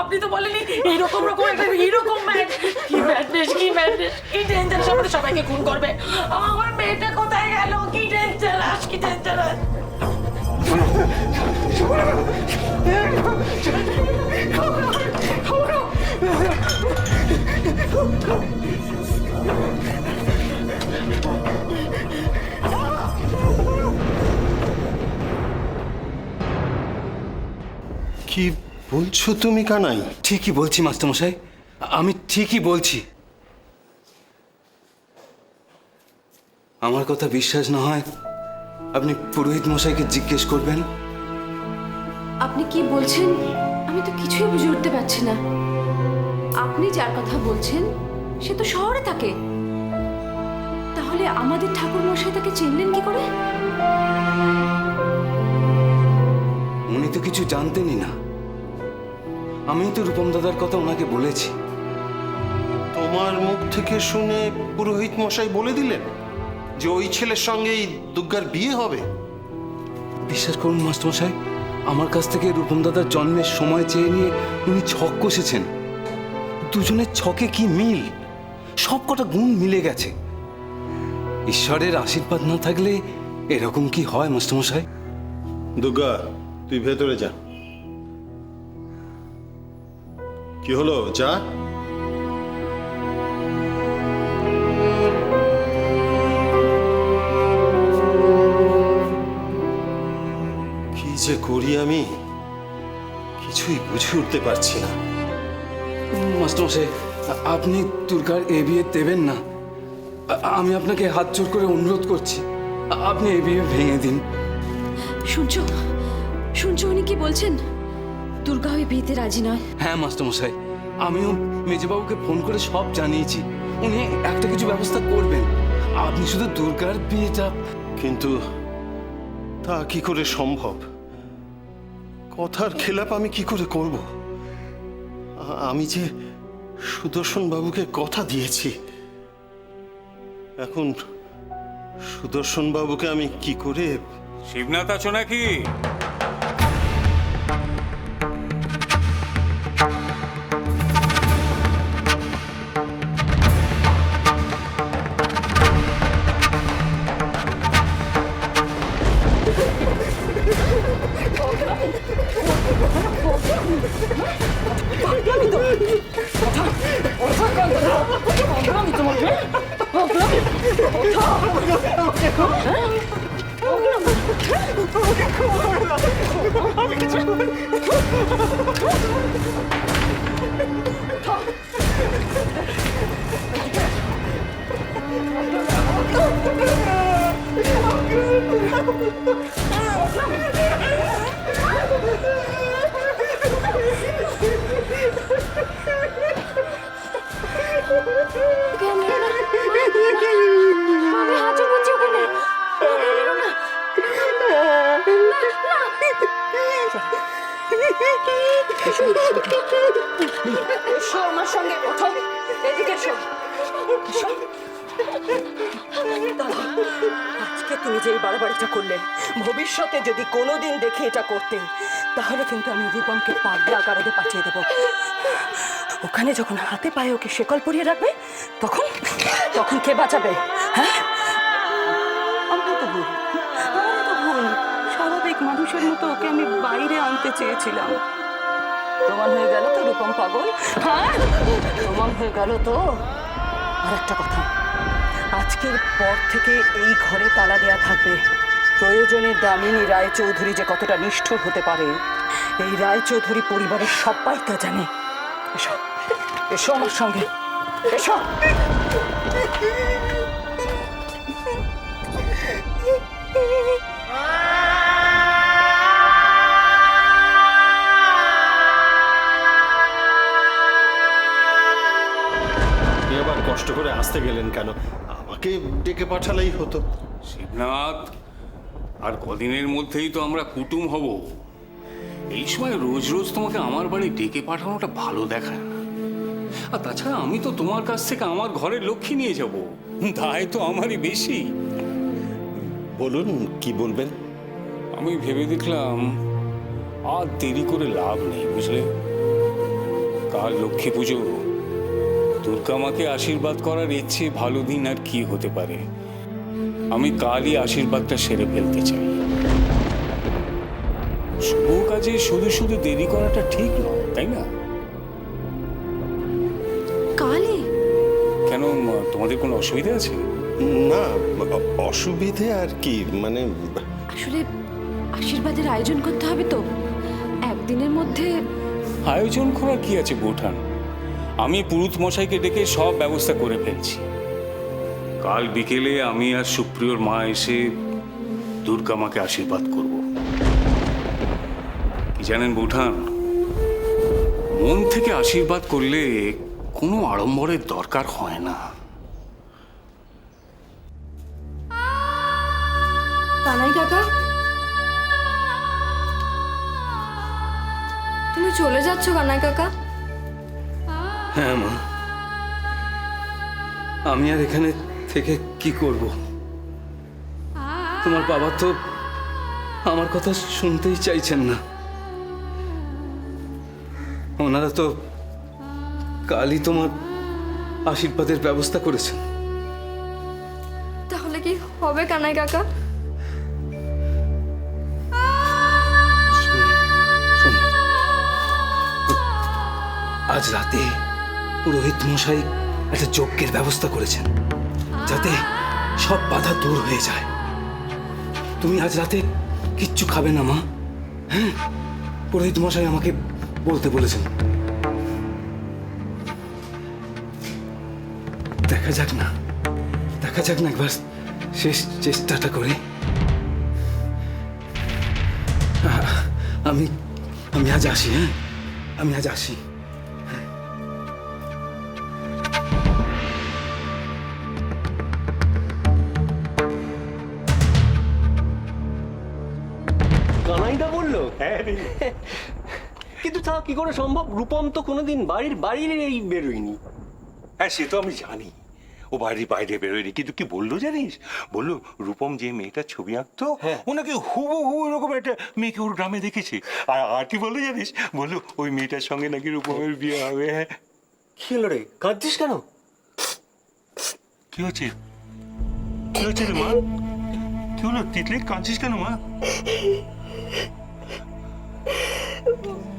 আপনি তো বলেনি এইরকম রকম একটা এইরকম কি ম্যাডনেস কি ডেঞ্জারাস, আমাদের সবাইকে খুন করবে। আমার মেয়েটা কোথায় গেল? কি ডেঞ্জারাস, কি ডেঞ্জারাস। কি বলছো তুমি কানাই? ঠিকই বলছি মাস্টারমশাই, আমি ঠিকই বলছি। আমার কথা বিশ্বাস না হয় আপনি পুরোহিত মশাইকে জিজ্ঞেস করবেন। আপনি কি বলছেন আমি তো কিছুই বুঝে উঠতে পারছি না। আপনি যার কথা বলছেন সে তো শহরে থাকে, তাহলে আমাদের ঠাকুর মশাই তাকে চিনলেন কি করে? উনি তো কিছু জানতেনই না, আমি তো রূপম দাদার কথা ওনাকে বলেছি। তোমার মুখ থেকে শুনে পুরোহিত মশাই বলে দিলেন যে ওই ছেলের সঙ্গেই দুর্গার বিয়ে হবে? বিশ্বাস করুন মাস্টারমশাই, আমার কাছ থেকে রূপম দাদার জন্মের সময় চেয়ে নিয়ে উনি ছক কষেছেন। দুজনের ছকে কি মিল, সব কটা গুণ মিলে গেছে। ঈশ্বরের আশীর্বাদ না থাকলে এরকম কি হয় মাস্টারমশাই? দুর্গা, তুই ভেতরে যা। কি হলো, যা। কি যে করি আমি কিছুই বুঝে উঠতে পারছি না। মাস্টারমশাই, আপনি দুর্গার এ বিয়ে দেবেন না। আমি আপনাকে হাত জোর করে অনুরোধ করছি, আপনি এ বিয়ে ভেঙে দিন। শুনছো শুনছো উনি কি বলছেন? দুর্গা ওই বিয়েতে রাজি নয়। হ্যাঁ মাস্টারমশাই, আমিও মেজবাবুকে ফোন করে সব জানিয়েছি, উনি একটা কিছু ব্যবস্থা করবেন। আপনি শুধু দুর্গার বিয়েটা। কিন্তু তা কি করে সম্ভব? কথার খেলাপ আমি কি করে করব? আমি যে সুদর্শন বাবুকে কথা দিয়েছি, এখন সুদর্শন বাবুকে আমি কি করে? শিবনাথ আছো নাকি? এসো আমার সঙ্গে, ওঠো, এদিকে এসো। আজকে তুমি যে এই বাড়াবাড়িটা করলে, ভবিষ্যতে যদি কোনোদিন দেখি এটা করতে, তাহলে কিন্তু আমি রূপমকে পাগলা কারাদে পাঠিয়ে দেবো। ওখানে যখন হাতে পায়ে ওকে শেকল পরিয়ে রাখবে, তখন তখন কে বাঁচাবে? হ্যাঁ, আমার তো ভুল, স্বাভাবিক মানুষের মতো ওকে আমি বাইরে আনতে চেয়েছিলাম। প্রমাণ হয়ে গেল তো রূপম পাগল। হ্যাঁ, প্রমাণ হয়ে গেল তো। আর একটা কথা, আজকের পর থেকে এই ঘরে তালা দেয়া থাকবে। প্রয়োজনে দামিনী রায়চৌধুরী যে কতটা নিষ্ঠুর হতে পারে, এই রায়চৌধুরী পরিবারের সবাই তা জানে। এসো, এসো আমার সঙ্গে, এসো। কষ্ট করে আসতে গেলেন কেন? আমাকে ডেকে পাঠালেই হতো। শিবনাথ, আর কদিনের মধ্যেই তো আমরা কুটুম হব। এই সময় রোজ রোজ তোমাকে আমার বাড়ি ডেকে পাঠানোটা ভালো দেখায় না। আর তাছাড়া আমি তো তোমার কাছ থেকে আমার ঘরের লক্ষ্মী নিয়ে যাব, দায় তো আমারই বেশি। বলুন, কি বলবেন? আমি ভেবে দেখলাম আর দেরি করে লাভ নেই, বুঝলে? কাল লক্ষ্মী পুজো, দুর্গা মাকে আশীর্বাদ করার ইচ্ছে ভালো দিন আর কি হতে পারে। আমি কালই আশীর্বাদটা সেরে ফেলতে চাই। শুভ কাজে শুধু শুধু দেরি করাটা ঠিক নয়, তাই না? কালই? কেন, তোমাদের কোনো অসুবিধা আছে? না, অসুবিধে আর কি, মানে আসলে আশীর্বাদের আয়োজন করতে হবে তো, একদিনের মধ্যে। আয়োজন করার কি আছে বৌঠান? আমি পুরুত মশাইকে ডেকে সব ব্যবস্থা করে ফেলছি। কাল বিকেলে আমি আর সুপ্রিয়র মা এসে দুর্গা মাকে আশীর্বাদ করব। কি জানেন বৌঠান, মন থেকে আশীর্বাদ করলে কোনো আড়ম্বরের দরকার হয় না। কানাই কাকা, তুমি চলে যাচ্ছ কানাই কাকা? হ্যাঁ মা, আমি আর এখানে থেকে কি করব? তোমার বাবা তো আমার কথা শুনতেই চাইছেন না। ওনারা তো কালই তোমার আশীর্বাদের ব্যবস্থা করেছেন। তাহলে কি হবে কানাই কাকা? শোনো, আজ রাতে পুরোহিত মশাই একটা যজ্ঞের ব্যবস্থা করেছেন, যাতে সব বাধা দূর হয়ে যায়। তুমি আজ রাতে কিচ্ছু খাবে না মা, হ্যাঁ? পুরোহিত মশাই আমাকে বলতে বলেছেন। দেখা যাক না একবার শেষ চেষ্টাটা করে। আমি আজ আসি, হ্যাঁ? আমি আজ আসি। কানাইদা বললো? হ্যাঁ রে। কিন্তু তা কি করে সম্ভব? রূপম তো কোনোদিন বাইরে বেরোয়নি। হ্যাঁ, সে তো আমি জানি, ও বাড়ির বাইরে বেরোয়নি। কিন্তু কি বললো জানিস? বললো রূপম যে মেয়েটার ছবি আঁকতো, হ্যাঁ। ওনাকে হুবহু এরকম একটা মেয়েকে ওর গ্রামে দেখেছে। আর কি বললো জানিস? বললো ওই মেয়েটার সঙ্গে নাকি রূপমের বিয়ে হবে। হ্যাঁ। কি হলো রে, কাঁদছিস কেন? কি হচ্ছে রে মা? কি হলো তিতলি, কাঁদছিস কেন মা?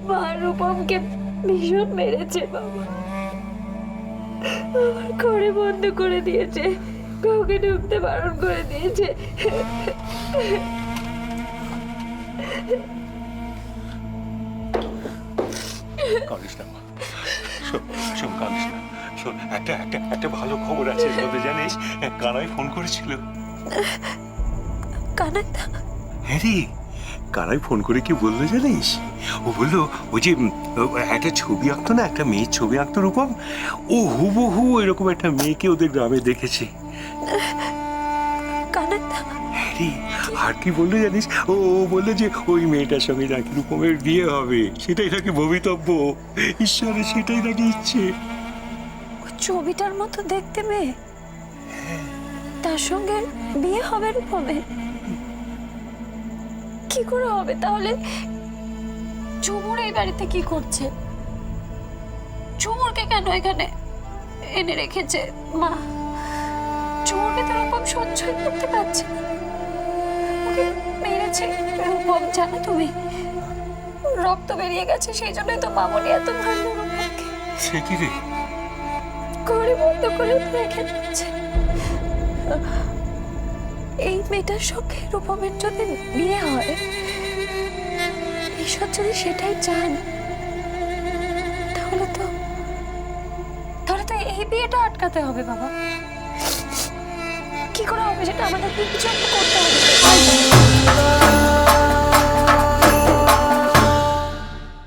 মা রূপমকে ভীষণ মেরেছে বাবা, আমার ঘরে বন্ধ করে দিয়েছে, কাউকে ঢুকতে বারণ করে দিয়েছে। কাঁদিস না মা, শোন কাঁদিস না। শোন, একটা ভালো খবর আছে বলতে জানিস? কানাই ফোন করেছিল। কানাইদা? হ্যাঁ রে, কানাই ফোন করে কি বললো জানিস? ও বললো ওই যে একটা ছবি আঁকতো না, একটা মেয়ের ছবি আঁকতো রূপম, ও হুবহু এরকম একটা মেয়েকে ওদের গ্রামে দেখেছে। কানাইদা? হ্যাঁ রে, আর কি বললো জানিস? ও বললো যে ওই মেয়েটার সঙ্গে নাকি রূপমের বিয়ে হবে, সেটাই নাকি ভবিতব্য, ঈশ্বরের সেটাই নাকি ইচ্ছে। ওই ছবিটার মতো দেখতে মেয়ে, তার সঙ্গে বিয়ে হবে রূপমের? কি করে হবে তাহলে? ঝুমুর এই বাড়িতে কি করছে? ঝুমুরকে কেন এখানে এনে রেখেছে মা? ঝুমুরকে তো রূপম সহ্যই করতে পারছে না। ওকে মেরেছে রূপম, জানো তুমি? রক্ত বেরিয়ে গেছে, সেই জন্যই তো মামনি এত ভালো রূপমকে সে কি রে? ঘরে বন্ধ করে রেখে দিচ্ছে। এই মেয়েটার সঙ্গে রূপমের যদি বিয়ে হয়, ঈশ্বর যদি সেটাই চান, তাহলে তো এই বিয়েটা আটকাতে হবে বাবা। কি করে হবে সেটা আমাদের কিছু একটা করতে হবে।